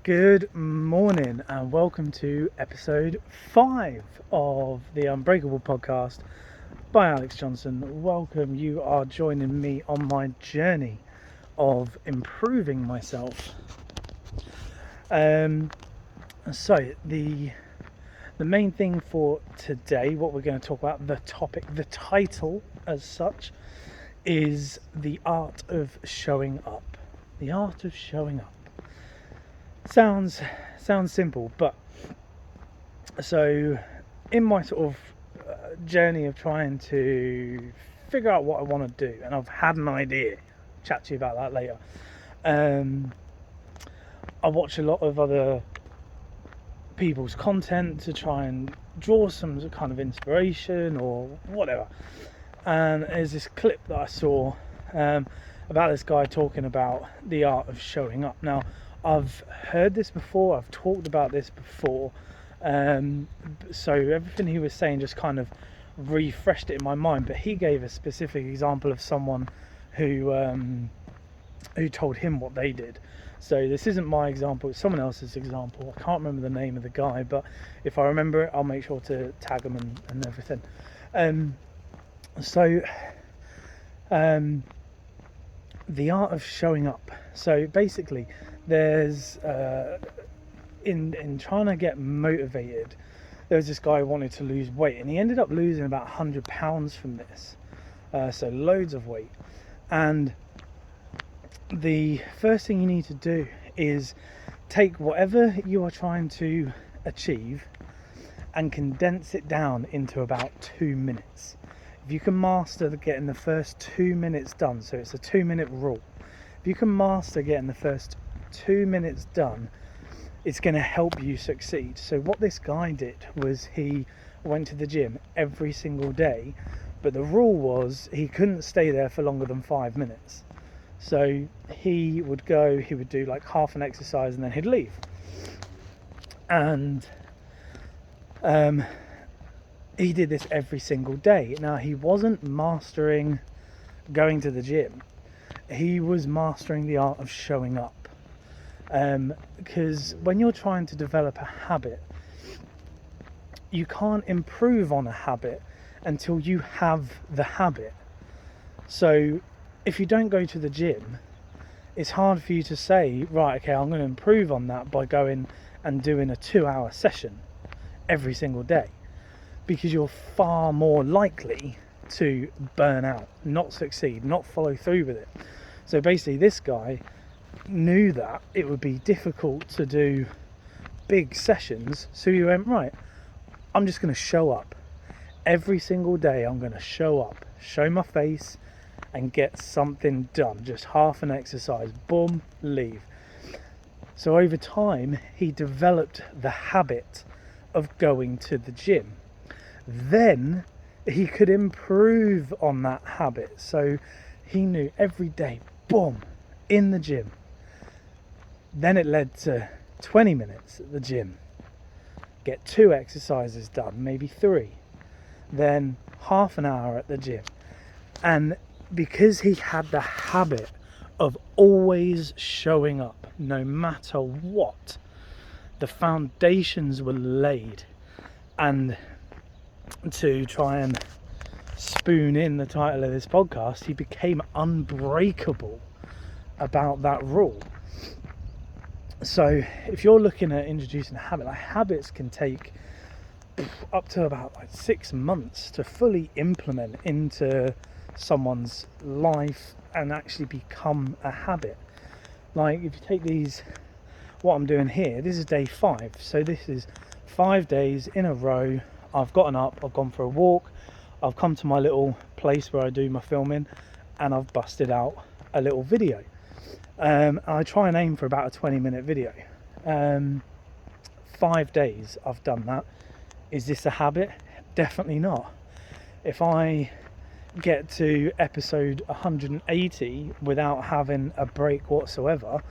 Good morning and welcome to episode 5 of the Unbreakable podcast by Alex Johnson. Welcome, you are joining me on my journey of improving myself. So the main thing for today, what we're going to talk about, the topic, the title as such, is the art of showing up. The art of showing up. Sounds simple, but so in my sort of journey of trying to figure out what I want to do, and I've had an idea, chat to you about that later. I watch a lot of other people's content to try and draw some kind of inspiration or whatever, and there's this clip that I saw about this guy talking about the art of showing up. Now, I've heard this before, I've talked about this before, so everything he was saying just kind of refreshed it in my mind, but he gave a specific example of someone who told him what they did. So this isn't my example, it's someone else's example. I can't remember the name of the guy, but if I remember it, I'll make sure to tag him and everything. The art of showing up. So basically, there's in trying to get motivated, there was this guy who wanted to lose weight, and he ended up losing about 100 pounds from this, so loads of weight. And the first thing you need to do is take whatever you are trying to achieve and condense it down into about 2 minutes. If you can master getting the first 2 minutes done, so it's a 2-minute rule, if you can master getting the first 2 minutes done, it's going to help you succeed. So what this guy did was he went to the gym every single day, but the rule was he couldn't stay there for longer than 5 minutes. So he would do like half an exercise and then he'd leave. And he did this every single day. Now, he wasn't mastering going to the gym, he was mastering the art of showing up. Because when you're trying to develop a habit, you can't improve on a habit until you have the habit. So if you don't go to the gym, it's hard for you to say, right, okay, I'm going to improve on that by going and doing a 2-hour session every single day, because you're far more likely to burn out, not succeed, not follow through with it. So basically, this guy knew that it would be difficult to do big sessions, so he went, right, I'm just going to show up every single day. I'm going to show up, show my face and get something done, just half an exercise, boom, leave. So over time he developed the habit of going to the gym. Then he could improve on that habit, so he knew every day, boom, in the gym. Then it led to 20 minutes at the gym, get 2 exercises done, maybe 3, then half an hour at the gym. And because he had the habit of always showing up no matter what, the foundations were laid. And to try and spoon in the title of this podcast, he became unbreakable about that rule. So if you're looking at introducing a habit, like, habits can take up to about 6 months to fully implement into someone's life and actually become a habit. Like, if you take these, what I'm doing here, this is day 5, so this is 5 days in a row. I've gotten up, I've gone for a walk, I've come to my little place where I do my filming, and I've busted out a little video. I try and aim for about a 20-minute video. 5 days I've done that. Is this a habit? Definitely not. If I get to episode 180 without having a break whatsoever,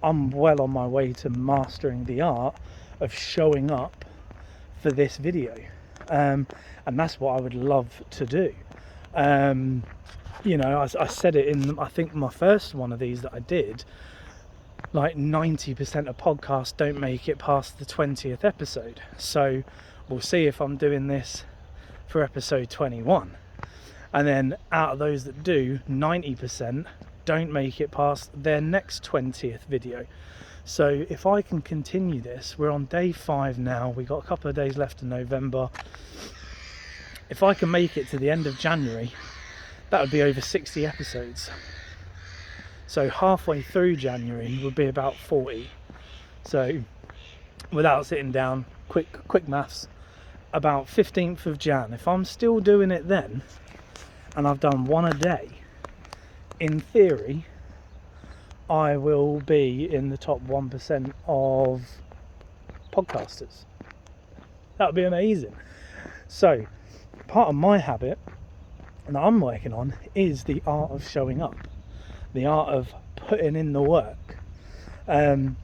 I'm well on my way to mastering the art of showing up for this video. And that's what I would love to do. I said it in, I think, my first one of these that I did. like 90% of podcasts don't make it past the 20th episode. So we'll see if I'm doing this for episode 21. And then out of those that do, 90% don't make it past their next 20th video. So if I can continue this, we're on day 5 now, we got a couple of days left in November. If I can make it to the end of January, that would be over 60 episodes. So halfway through January would be about 40. So without sitting down, quick maths, about 15th of Jan. If I'm still doing it then, and I've done one a day, in theory, I will be in the top 1% of podcasters. That would be amazing. So part of my habit that I'm working on is the art of showing up, the art of putting in the work. And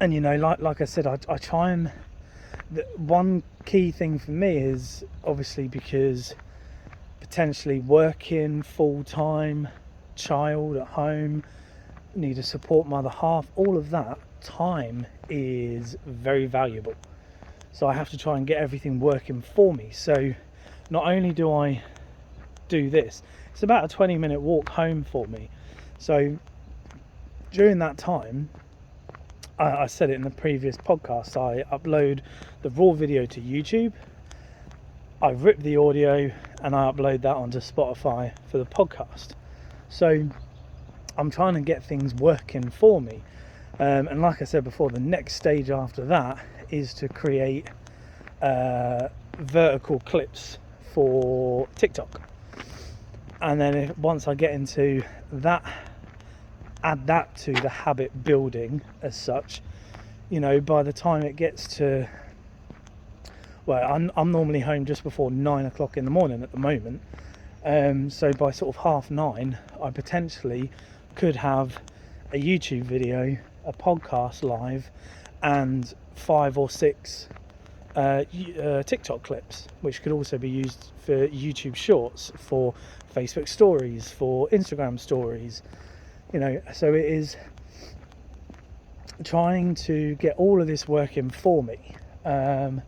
you know, like I said, I try and one key thing for me is obviously because potentially working full-time, child at home, need to support my other half, all of that time is very valuable. So I have to try and get everything working for me. So not only do I do this, it's about a 20-minute walk home for me. So during that time, I said it in the previous podcast, I upload the raw video to YouTube, I rip the audio and I upload that onto Spotify for the podcast. So I'm trying to get things working for me. And like I said before, the next stage after that is to create vertical clips for TikTok. And then once I get into that, add that to the habit building as such, you know, by the time it gets to, well, I'm normally home just before 9 o'clock in the morning at the moment. So by sort of 8:30, I potentially could have a YouTube video, a podcast live, and 5 or 6 TikTok clips, which could also be used for YouTube Shorts, for Facebook Stories, for Instagram Stories. You know, so it is trying to get all of this working for me. The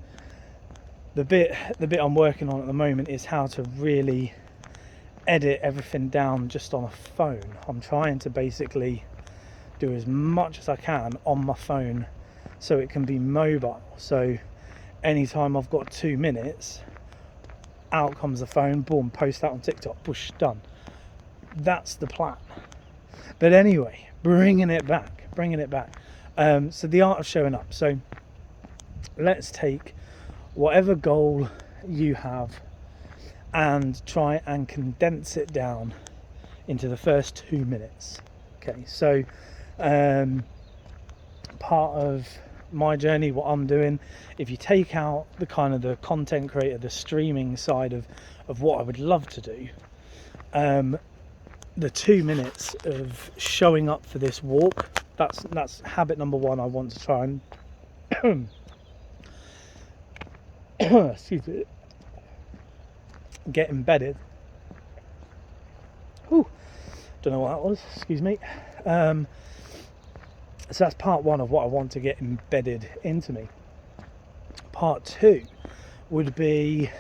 bit I'm working on at the moment is how to really edit everything down just on a phone. I'm trying to basically do as much as I can on my phone so it can be mobile. So anytime I've got 2 minutes, out comes the phone, boom, post that on TikTok, push, done. That's the plan. But anyway, bringing it back. So the art of showing up. So let's take whatever goal you have and try and condense it down into the first 2 minutes. Okay, so part of my journey, what I'm doing, if you take out the kind of the content creator, the streaming side of what I would love to do, the 2 minutes of showing up for this walk, that's habit number 1 I want to try and excuse me, get embedded. Whew. Don't know what that was, excuse me. So that's part 1 of what I want to get embedded into me. Part 2 would be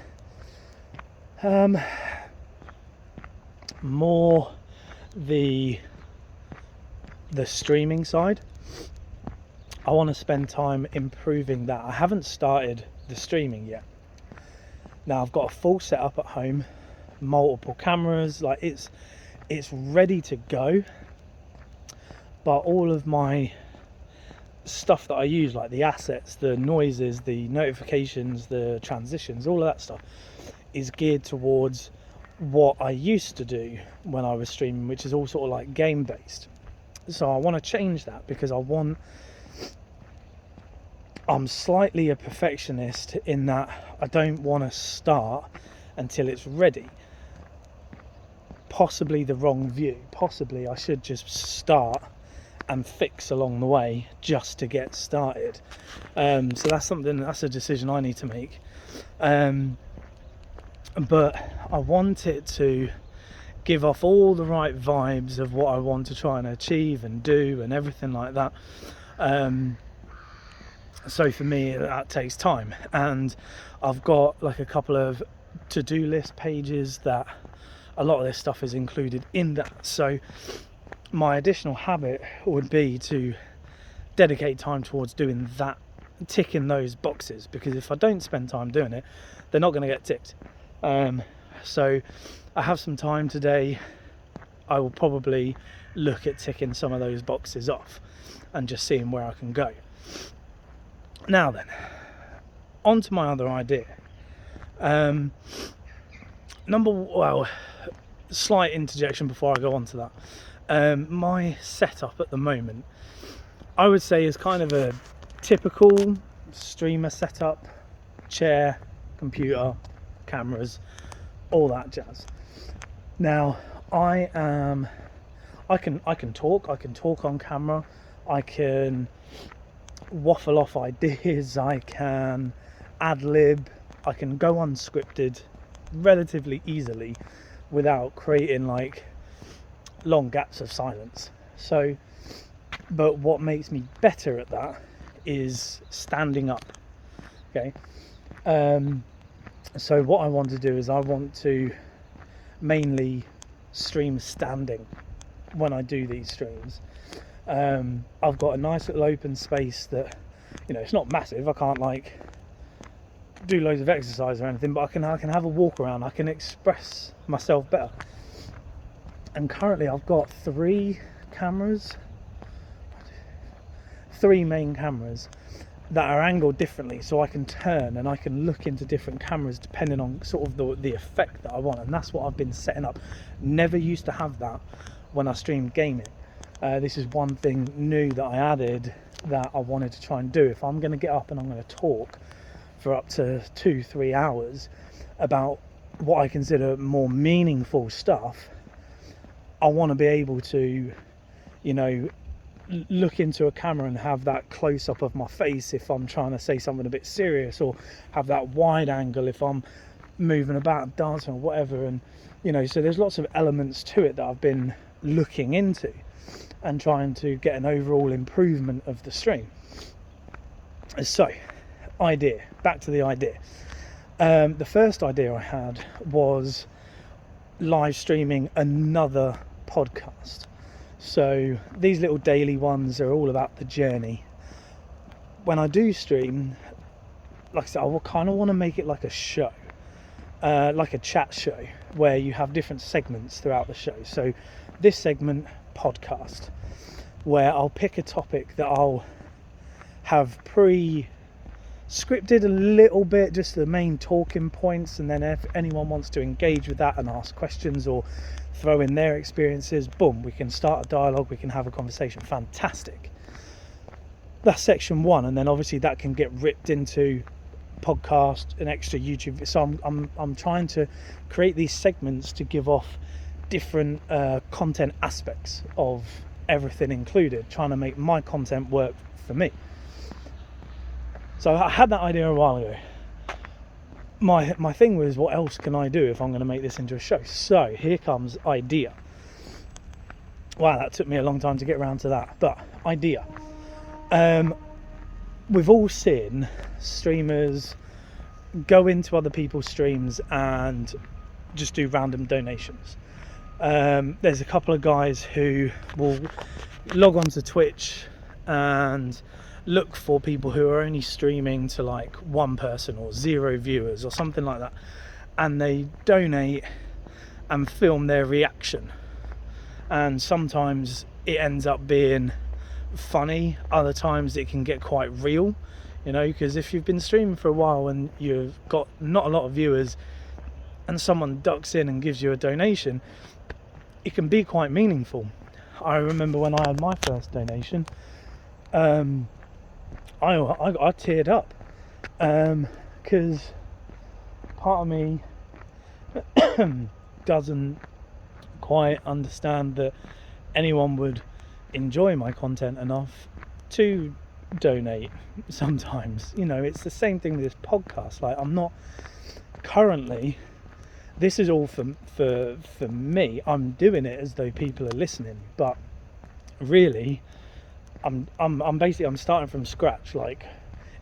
more the streaming side. I want to spend time improving that. I haven't started the streaming yet. Now I've got a full setup at home, multiple cameras, like it's ready to go, but all of my stuff that I use, like the assets, the noises, the notifications, the transitions, all of that stuff is geared towards what I used to do when I was streaming, which is all sort of like game based. So I want to change that because I'm slightly a perfectionist in that I don't want to start until it's ready. Possibly the wrong view. Possibly I should just start and fix along the way just to get started. So that's a decision I need to make. But I want it to give off all the right vibes of what I want to try and achieve and do and everything like that. So for me, that takes time, and I've got like a couple of to-do list pages that a lot of this stuff is included in that. So my additional habit would be to dedicate time towards doing that, ticking those boxes, because if I don't spend time doing it, they're not going to get ticked. So I have some time today. I will probably look at ticking some of those boxes off and just seeing where I can go. Now then, on to my other idea. Slight interjection before I go on to that. My setup at the moment, I would say, is kind of a typical streamer setup: chair, computer, cameras, all that jazz. Now, I can talk on camera, I can waffle off ideas, I can ad-lib, I can go unscripted relatively easily without creating like long gaps of silence. So, but what makes me better at that is standing up. Okay. So what I want to do is I want to mainly stream standing when I do these streams. I've got a nice little open space that, it's not massive. I can't like do loads of exercise or anything, but I can have a walk around. I can express myself better. And currently I've got three main cameras that are angled differently, so I can turn and I can look into different cameras depending on sort of the effect that I want, and that's what I've been setting up. Never used to have that when I streamed gaming. This is one thing new that I added that I wanted to try and do. If I'm going to get up and I'm going to talk for up to 2-3 hours about what I consider more meaningful stuff, I want to be able to, look into a camera and have that close-up of my face if I'm trying to say something a bit serious, or have that wide angle if I'm moving about, dancing or whatever. And so there's lots of elements to it that I've been looking into and trying to get an overall improvement of the stream. So, back to the idea. The first idea I had was live streaming another podcast. So these little daily ones are all about the journey. When I do stream, like I said, I kind of want to make it like a show, like a chat show, where you have different segments throughout the show. So this segment, podcast, where I'll pick a topic that I'll have pre-scripted a little bit, just the main talking points, and then if anyone wants to engage with that and ask questions or throw in their experiences, boom, we can start a dialogue, we can have a conversation. Fantastic. That's section one, and then obviously that can get ripped into podcast, an extra YouTube. So I'm trying to create these segments to give off different content aspects of everything included, trying to make my content work for me. So I had that idea a while ago. My thing was, what else can I do if I'm going to make this into a show? So here comes idea. Wow, that took me a long time to get around to that. But idea. We've all seen streamers go into other people's streams and just do random donations. There's a couple of guys who will log onto Twitch and look for people who are only streaming to like one person or 0 viewers or something like that, and they donate and film their reaction. And sometimes it ends up being funny, other times it can get quite real, because if you've been streaming for a while and you've got not a lot of viewers and someone ducks in and gives you a donation, it can be quite meaningful. I remember when I had my first donation, I teared up, because part of me doesn't quite understand that anyone would enjoy my content enough to donate sometimes. It's the same thing with this podcast. Like, I'm not currently this is all for me. I'm doing it as though people are listening, but really I'm starting from scratch. Like,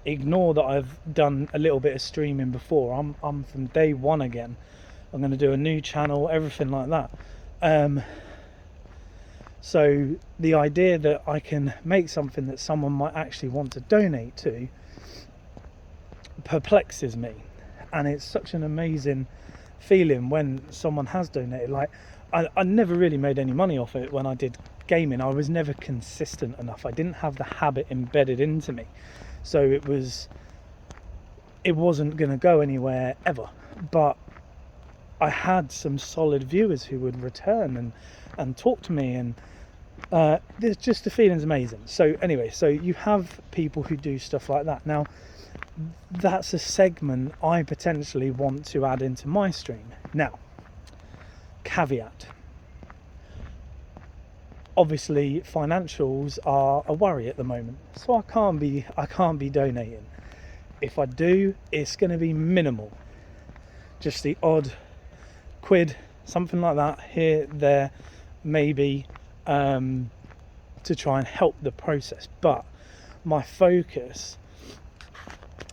ignore that I've done a little bit of streaming before. I'm from day one again. I'm going to do a new channel, everything like that. So the idea that I can make something that someone might actually want to donate to perplexes me, and it's such an amazing feeling when someone has donated. Like, I never really made any money off it when I did gaming. I was never consistent enough. I didn't have the habit embedded into me, so it wasn't going to go anywhere ever. But I had some solid viewers who would return and talk to me, and there's just, the feeling's amazing. So anyway, so you have people who do stuff like that. Now, that's a segment I potentially want to add into my stream. Now, caveat. Obviously, financials are a worry at the moment, so I can't be donating. If I do, it's going to be minimal, just the odd quid, something like that here, there, maybe, to try and help the process. But my focus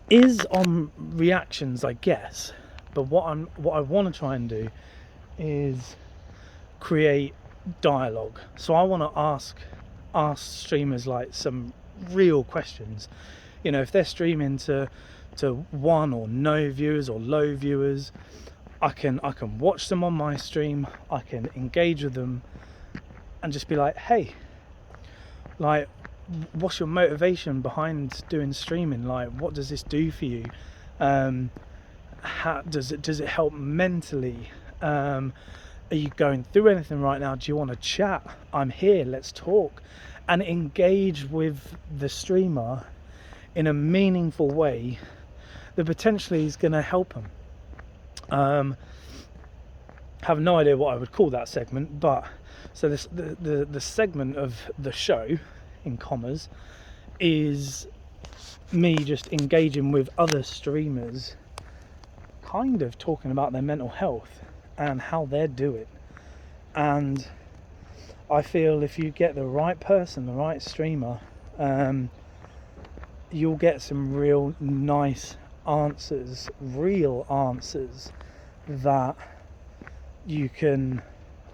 is on reactions, I guess. But what I want to try and do is create dialogue. So I want to ask streamers like some real questions. You know, if they're streaming to one or no viewers or low viewers, I can watch them on my stream, I can engage with them and just be like, hey, like, what's your motivation behind doing streaming? Like, what does this do for you? How does it help mentally? Are you going through anything right now? Do you want to chat? I'm here, let's talk. And engage with the streamer in a meaningful way that potentially is going to help them. Have no idea what I would call that segment, but so this the segment of the show, in commas, is me just engaging with other streamers, kind of talking about their mental health and how they're doing. And I feel if you get the right person, the right streamer, you'll get some real nice answers, real answers that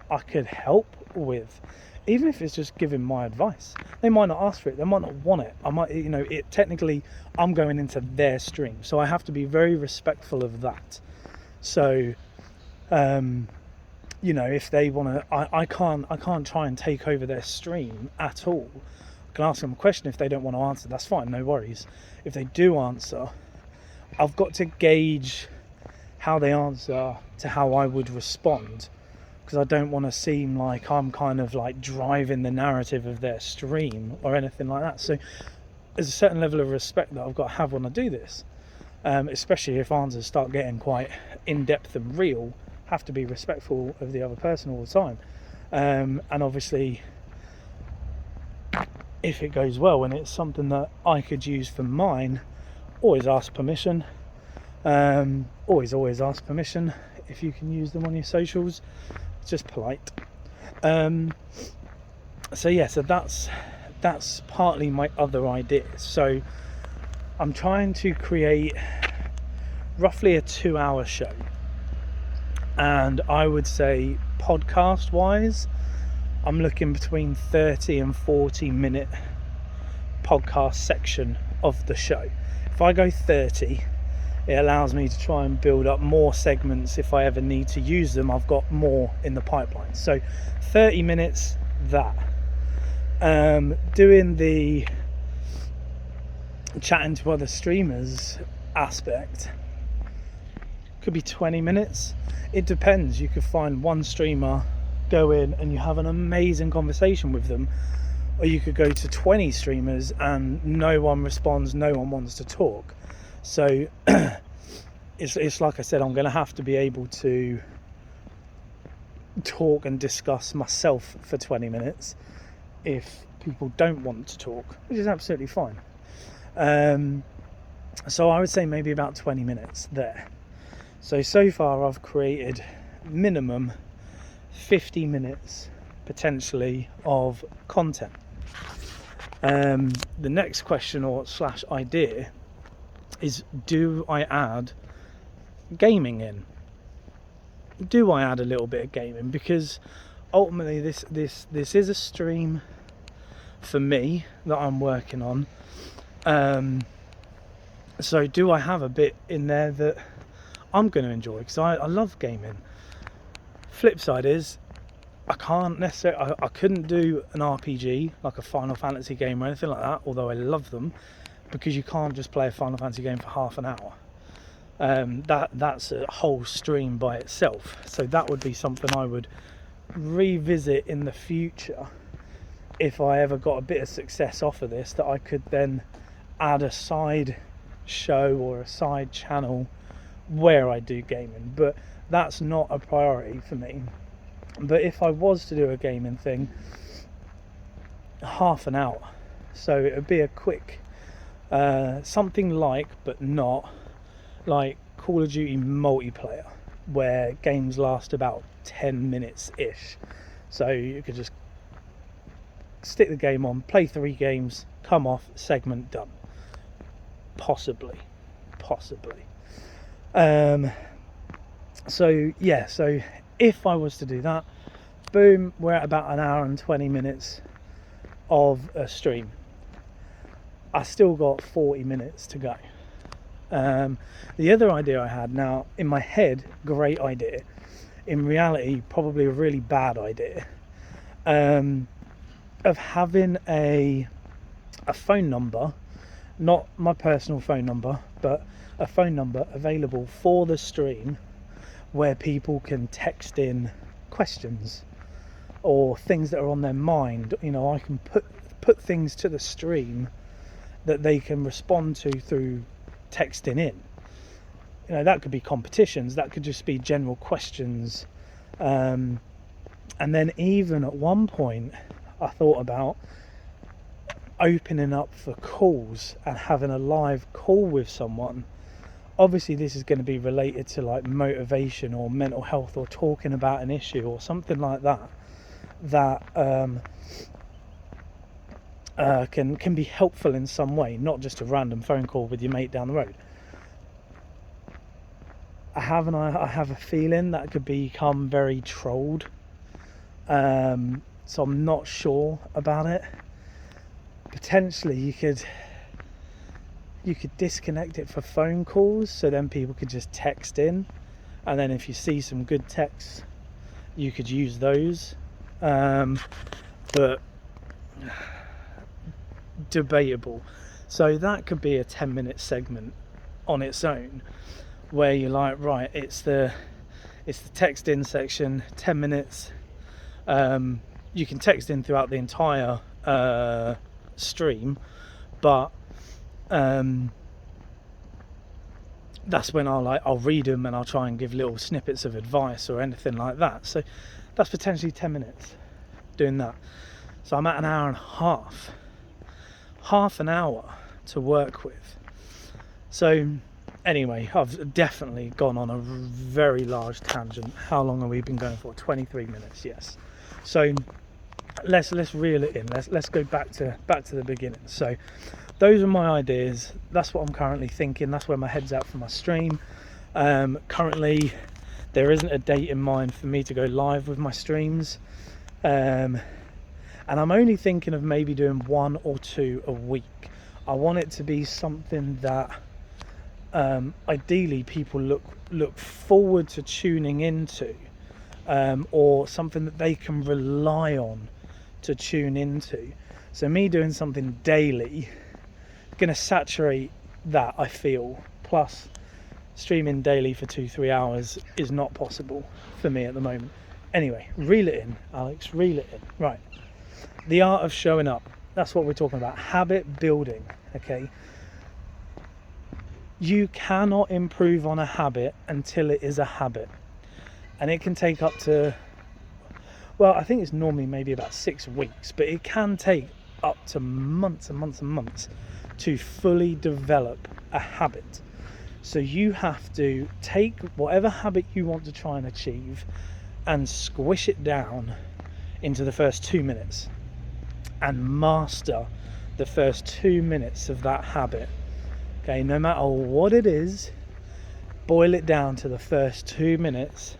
I could help with, even if it's just giving my advice. They might not ask for it, they might not want it. I might, technically I'm going into their stream, so I have to be very respectful of that. So, if they want to, I can't try and take over their stream at all. I can ask them a question. If they don't want to answer, that's fine, no worries. If they do answer, I've got to gauge how they answer to how I would respond, because I don't want to seem like I'm kind of like driving the narrative of their stream or anything like that. So there's a certain level of respect that I've got to have when I do this, especially if answers start getting quite in-depth and real. Have to be respectful of the other person all the time, and obviously if it goes well and it's something that I could use for mine, always ask permission. Always ask permission if you can use them on your socials. It's just polite. So that's partly my other idea. So I'm trying to create roughly a 2-hour show, and I would say podcast wise I'm looking between 30 and 40 minute podcast section of the show. If I go 30, it allows me to try and build up more segments. If I ever need to use them, I've got more in the pipeline. So 30 minutes, that. Doing the chatting to other streamers aspect could be 20 minutes. It depends. You could find one streamer, go in and you have an amazing conversation with them, or you could go to 20 streamers and no one responds, no one wants to talk. So it's like I said, I'm going to have to be able to talk and discuss myself for 20 minutes if people don't want to talk, which is absolutely fine. So I would say maybe about 20 minutes there. So far I've created minimum 50 minutes potentially of content. The next question or slash idea is, do I add gaming in? Do I add a little bit of gaming? Because ultimately this is a stream for me that I'm working on. So do I have a bit in there that I'm going to enjoy? Because I love gaming. Flip side is, I can't necessarily, I couldn't do an RPG like a Final Fantasy game or anything like that, although I love them, because you can't just play a Final Fantasy game for half an hour. That's a whole stream by itself. So that would be something I would revisit in the future if I ever got a bit of success off of this, that I could then add a side show or a side channel where I do gaming. But that's not a priority for me. But if I was to do a gaming thing, half an hour, so it would be a quick something like, but not like Call of Duty multiplayer, where games last about 10 minutes ish. So you could just stick the game on, play 3 games, come off, segment done. Possibly. So yeah, so if I was to do that, boom, we're at about an hour and 20 minutes of a stream. I still got 40 minutes to go. The other idea I had, now in my head, great idea, in reality probably a really bad idea, of having a phone number, not my personal phone number, but a phone number available for the stream where people can text in questions or things that are on their mind. You know, I can put things to the stream that they can respond to through texting in. You know, that could be competitions, that could just be general questions. And then even at one point I thought about opening up for calls and having a live call with someone. Obviously this is going to be related to like motivation or mental health or talking about an issue or something like that, can be helpful in some way, not just a random phone call with your mate down the road. I have a feeling that could become very trolled, so I'm not sure about it. Potentially you could disconnect it for phone calls, so then people could just text in, and then if you see some good texts you could use those, but debatable. So that could be a 10-minute segment on its own, where you're like, right, it's the text in section, 10 minutes. You can text in throughout the entire stream, but that's when I'll read them and I'll try and give little snippets of advice or anything like that. So that's potentially 10 minutes doing that. So I'm at an hour and a half an hour to work with. So anyway, I've definitely gone on a very large tangent. How long have we been going for? 23 minutes, yes. So let's reel it in. Let's go back to the beginning. So those are my ideas. That's what I'm currently thinking. That's where my head's at for my stream. Currently there isn't a date in mind for me to go live with my streams, and I'm only thinking of maybe doing 1 or 2 a week. I want it to be something that ideally people look forward to tuning into, or something that they can rely on to tune into. So me doing something daily going to saturate that, I feel. Plus streaming daily for 2-3 hours is not possible for me at the moment. Anyway, reel it in, Alex, reel it in. Right, the art of showing up, that's what we're talking about. Habit building. Okay, you cannot improve on a habit until it is a habit, and it can take up to, well, I think it's normally maybe about 6 weeks, but it can take up to months and months and months to fully develop a habit. So you have to take whatever habit you want to try and achieve and squish it down into the first 2 minutes and master the first 2 minutes of that habit. Okay, no matter what it is, boil it down to the first 2 minutes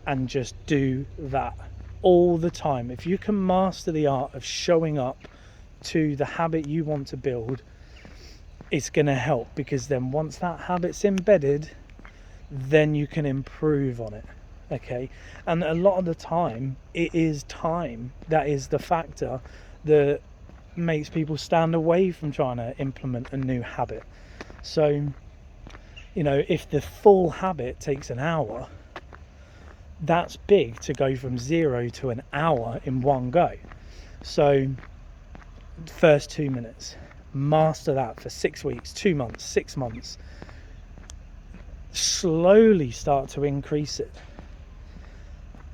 and just do that all the time. If you can master the art of showing up to the habit you want to build, it's going to help, because then once that habit's embedded, then you can improve on it. Okay, and a lot of the time it is time that is the factor that makes people stand away from trying to implement a new habit. So, you know, if the full habit takes an hour, that's big to go from 0 to an hour in one go. So first 2 minutes, master that for 6 weeks, 2 months, 6 months, slowly start to increase it,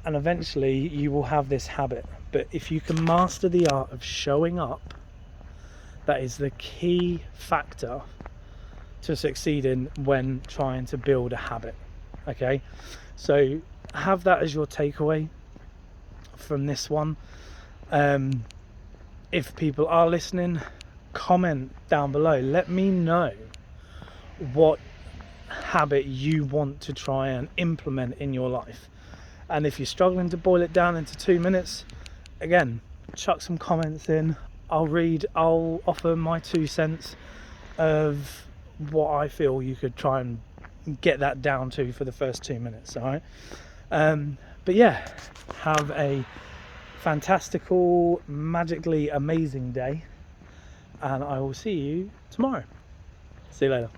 and eventually you will have this habit. But if you can master the art of showing up, that is the key factor to succeeding when trying to build a habit. Okay, so have that as your takeaway from this one. If people are listening, comment down below, let me know what habit you want to try and implement in your life. And if you're struggling to boil it down into 2 minutes, again, chuck some comments in. I'll offer my 2 cents of what I feel you could try and get that down to for the first 2 minutes. All right, but yeah, have a fantastical, magically amazing day, and I will see you tomorrow. See you later.